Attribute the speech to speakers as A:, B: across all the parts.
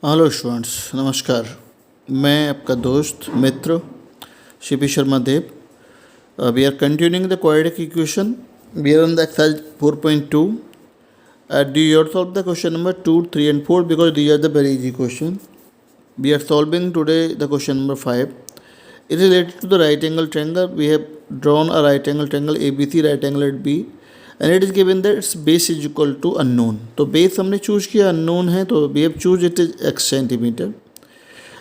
A: Hello students, नमस्कार। मैं आपका दोस्त मित्र Shipi Sharma Dev. We are continuing the quadratic equation. We are on the exercise 4.2. Do you solve the question number 2, 3 and 4 because these are the very easy question. We are solving today the question number 5. It is related to the right angle triangle. We have drawn a right angle triangle ABC, right angle at B, and it is given that its base is equal to unknown. तो base हमने choose किया unknown है, तो we have choose it is x centimeter,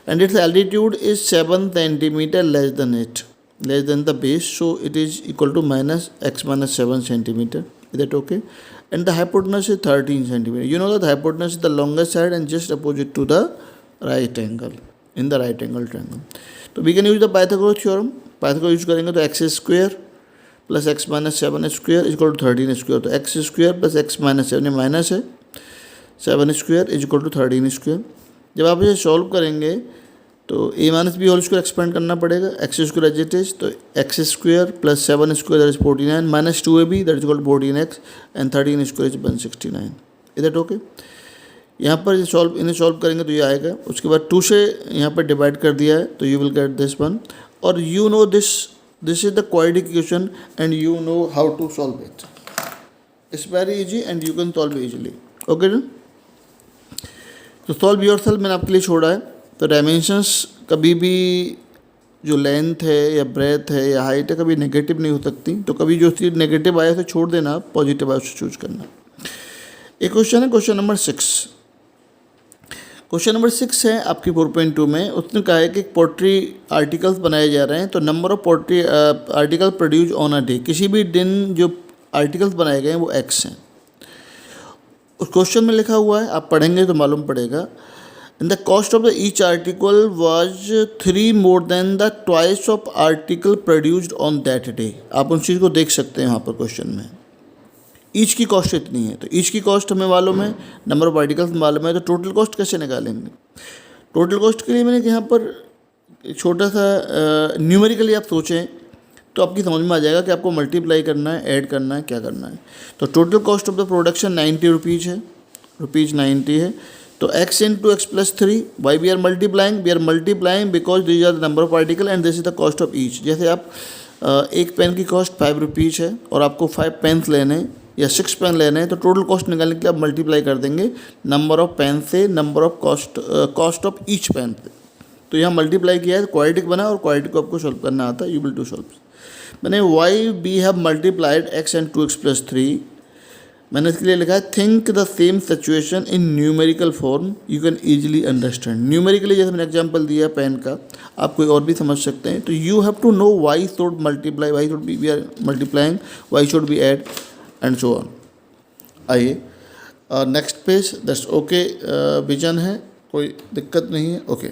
A: and its altitude is 7 centimeter less than the base, so it is equal to minus x minus 7 centimeter. Is that okay? And the hypotenuse is 13 centimeter. You know that the hypotenuse is the longest side and just opposite to the right angle in the right angle triangle. तो we can use the Pythagoras theorem. Pythagoras use करेंगे तो x square plus x minus 7 square is equal to 13 square. तो x square plus x minus 7 minus है 7 square is equal to 13 square. जब आप इसे solve करेंगे तो a minus b whole square expand करना पड़ेगा. X square as it is, तो x square plus 7 square that is 49 minus 2ab that is equal to 14x and 13 square is 169. Is that okay? यहाँ पर इन्हें solve करेंगे तो ये आएगा. उसके बाद 2 से यहाँ पर डिवाइड कर दिया है तो you will get this one. और you know this is the quadratic equation and you know how to solve it. It's very easy and you can solve easily. Okay then? तो solve yourself मैंने आपके लिए छोड़ा है. तो dimensions कभी भी जो लेंथ है या ब्रेथ है या हाइट है कभी नेगेटिव नहीं हो सकती. तो कभी जो चीज़ नेगेटिव आया तो छोड़ देना, आप पॉजिटिव आया उसे चूज करना. एक क्वेश्चन है, क्वेश्चन नंबर 6. क्वेश्चन नंबर 6 है आपकी 4.2 में. उसने कहा है कि पोट्री आर्टिकल्स बनाए जा रहे हैं, तो number of pottery article produce on a day, किसी भी दिन जो आर्टिकल्स बनाए गए हैं वो x हैं. उस क्वेश्चन में लिखा हुआ है, आप पढ़ेंगे तो मालूम पड़ेगा. In the cost of the each article was 3 more than the twice of article produced on that day. आप उन चीज़ को देख सकते हैं यहाँ पर क्वेश्चन में. ईच की कॉस्ट इतनी है, तो ईच की कॉस्ट हमें मालूम है, नंबर ऑफ आर्टिकल्स मालूम है, तो टोटल कॉस्ट कैसे निकालेंगे? टोटल कॉस्ट के लिए मैंने यहाँ पर छोटा सा न्यूमेरिकली आप सोचें तो आपकी समझ में आ जाएगा कि आपको मल्टीप्लाई करना है, ऐड करना है, क्या करना है. तो total cost of the production 90 rupees है, रुपीज़ 90 है. तो x into x plus 3. Why we are multiplying because this are the number of article and this is the cost of each. जैसे आप एक पेन की कॉस्ट 5 रुपीज़ है और आपको 5 पेन्स लेने हैं या 6 पेन लेने हैं, तो टोटल कॉस्ट निकालने के लिए आप मल्टीप्लाई कर देंगे नंबर ऑफ पेन से number of cost of each pen से. तो यहाँ मल्टीप्लाई किया है, क्वाड्रेटिक बना और क्वाड्रेटिक को आपको सॉल्व करना आता है. You will to solve. मैंने why we have multiplied x and 2x plus 3. मैंने इसके लिए लिखा है think the same situation in numerical form you can easily understand. Numerically जैसे मैंने एग्जाम्पल दिया पेन का, आप कोई और भी समझ सकते हैं. तो you have to know why should multiply, why should be we are multiplying, why should be add and so on. आइए next page. That's okay. Vision है, कोई दिक्कत नहीं है. ओके.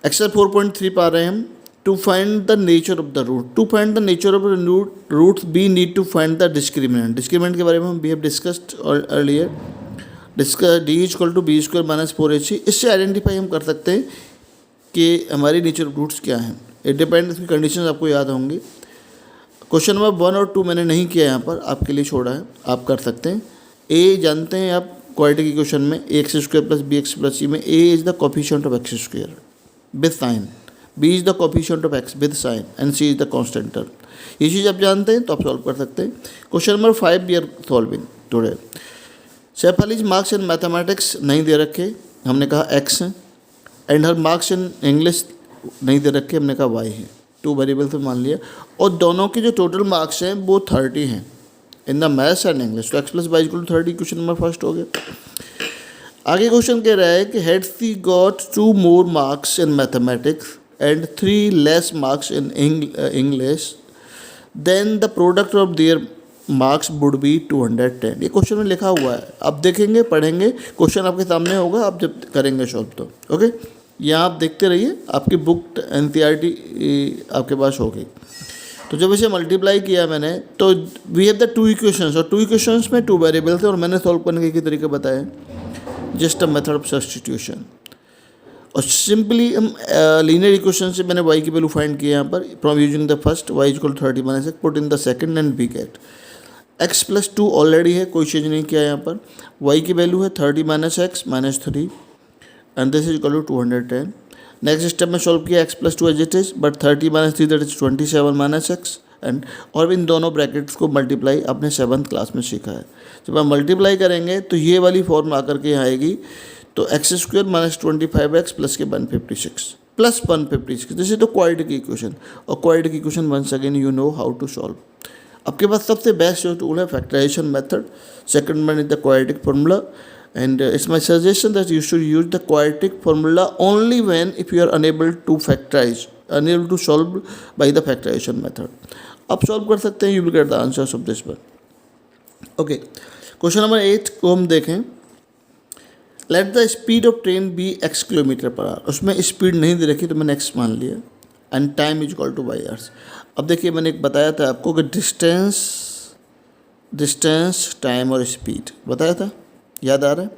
A: एक्सरसाइज 4.3 पा रहे हैं हम. To find the nature of the root. To find the nature of the roots we need to find the discriminant. Discriminant के बारे में हम we have discussed earlier. D is equal to b square minus 4ac. इससे identify हम कर सकते हैं कि हमारी नेचर ऑफ रूट्स क्या हैं. इट डिपेंड, इसकी कंडीशन आपको याद होंगी. क्वेश्चन नंबर 1 और 2 मैंने नहीं किया, यहाँ पर आपके लिए छोड़ा है, आप कर सकते हैं. ए जानते हैं आप क्वाड्रेटिक इक्वेशन में x square plus b x plus c में a is the coefficient of x square with sign, b is the coefficient of x with sign and c is the constant term. ये चीज़ आप जानते हैं तो आप solve कर सकते हैं. Question number 5 we are solving today. Saif Ali's marks in mathematics नहीं दे रखे, हमने कहा एक्स है. And her marks in English नहीं दे रखे, हमने कहा वाई है. 2 वेरिएबल से मान लिया और दोनों के जो टोटल मार्क्स हैं वो 30 हैं in the maths and English. तो x plus y equal to 30. Question number first हो गया. आगे क्वेश्चन कह रहा है कि had she got 2 more marks in mathematics and 3 less marks in English then the product of their marks would be 210. ये question में लिखा हुआ है, आप देखेंगे, पढ़ेंगे, क्वेश्चन आपके सामने होगा, आप जब करेंगे सॉल्व तो. ओके, यहाँ आप देखते रहिए, आपकी बुक NCERT आपके पास होगी. तो जब इसे मल्टीप्लाई किया मैंने तो वी हैव द 2 इक्वेशंस और 2 इक्वेशंस में 2 वेरिएबल थे और मैंने सॉल्व करने के तरीके बताए. Just a method of substitution. और सिंपली हम लीनियर इक्वेशन से मैंने y की वैल्यू फाइंड किया यहाँ पर from using the first y equal 30 minus 1 put in the second and we get. x plus 2 already है, कोई चेंज नहीं किया यहाँ पर। y की वैल्यू है 30 minus x minus 3 and this is equal to 210। Next step में सॉल्व किया x plus 2 as it is, but 30 minus 3 that is 27 minus x and, और इन दोनों ब्रैकेट्स को मल्टीप्लाई आपने 7th क्लास में सीखा है। जब आप मल्टीप्लाई करेंगे तो ये वाली फॉर्म आकर के यहाँ आएगी, तो x square minus 25x plus के 156 plus 156, this is the quadratic equation. और quadratic equation once again you know how to solve. आपके पास सबसे बेस्ट जो टूल है factorisation method, second one is the quadratic formula, and it's my suggestion that you should use the quadratic formula only when if you are unable to factorize, unable to solve by the factorization method. आप solve कर सकते हैं, you will get the answers of this one. Okay, question number 8 को हम देखें। Let the speed of train be x kilometre पर our. उसमें speed नहीं दे रखी तो मैंने x मान लिया, and time is equal to y hours। अब देखिए मैंने एक बताया था आपको कि डिस्टेंस टाइम और स्पीड बताया था, याद आ रहा है?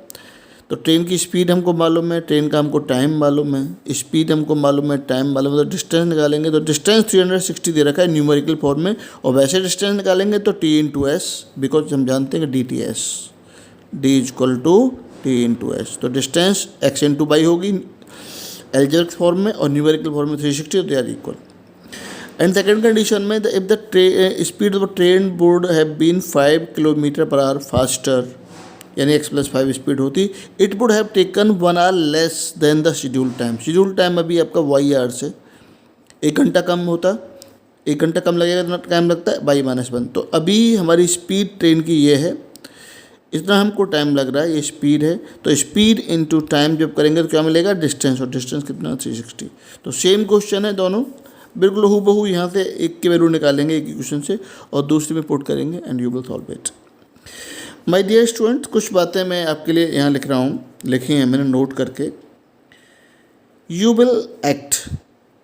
A: तो ट्रेन की स्पीड हमको मालूम है, ट्रेन का हमको टाइम मालूम है, स्पीड हमको मालूम है, टाइम मालूम है, तो डिस्टेंस निकालेंगे तो डिस्टेंस 360 दे रखा है न्यूमेरिकल फॉर्म में, और वैसे डिस्टेंस निकालेंगे तो t इंटू एस, बिकॉज हम जानते हैं कि dt s, d is equal to t into s. तो डिस्टेंस x इंटू बाई होगी एल्जेब्रिक फॉर्म में, और न्यूमेरिकल फॉर्म में 360, they are equal. And second condition में if the speed of train would have been 5 kilometre पर hour faster, यानी x plus 5 speed होती, it would have taken 1 hour less than the schedule time. Schedule time अभी आपका y our से 1 घंटा कम होता, 1 घंटा कम लगेगा, इतना टाइम लगता है y माइनस 1। तो अभी हमारी स्पीड ट्रेन की ये है, इतना हमको टाइम लग रहा है, ये स्पीड है, तो स्पीड इंटू टाइम जब करेंगे तो क्या मिलेगा, डिस्टेंस, और डिस्टेंस कितना 360। तो सेम क्वेश्चन है दोनों, बिल्कुल हूबहू यहाँ से एक की वैल्यू निकालेंगे एक क्वेश्चन से और दूसरे में पुट करेंगे and you will solve it. My dear student, कुछ बातें मैं आपके लिए यहाँ लिख रहा हूँ, लिखी हैं मैंने नोट करके। You will act,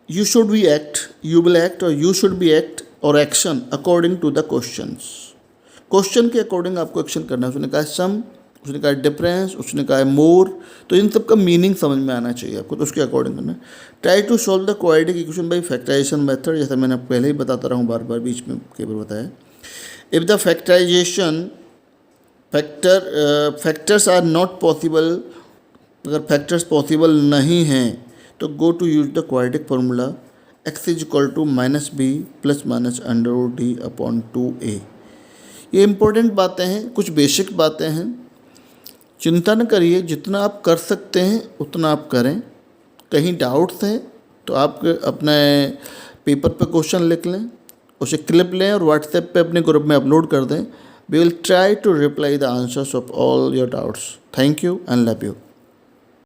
A: you should be act, you will act और यू शुड बी एक्ट और action according to the questions. Question के अकॉर्डिंग आपको एक्शन करना है। उसने कहा सम, उसने कहा डिफरेंस, उसने कहा मोर, तो इन सब का मीनिंग समझ में आना चाहिए आपको, तो उसके अकॉर्डिंग करना है। Try to solve the quadratic equation by factorisation method, जैसा मैंने पहले ही बताता रहा हूँ, बार बार बीच में कई बार बताया। If the factorisation factors are not possible, अगर फैक्टर्स पॉसिबल नहीं हैं तो go to use the quadratic formula x is equal to minus b plus minus under root D upon 2a। ये इम्पोर्टेंट बातें हैं, कुछ बेसिक बातें हैं, चिंता न करिए, जितना आप कर सकते हैं उतना आप करें। कहीं डाउट्स हैं तो आप अपने पेपर पे क्वेश्चन लिख लें, उसे क्लिप लें और व्हाट्सएप पे अपने ग्रुप में अपलोड कर दें। We will try to reply the answers of all your doubts. Thank you and love you.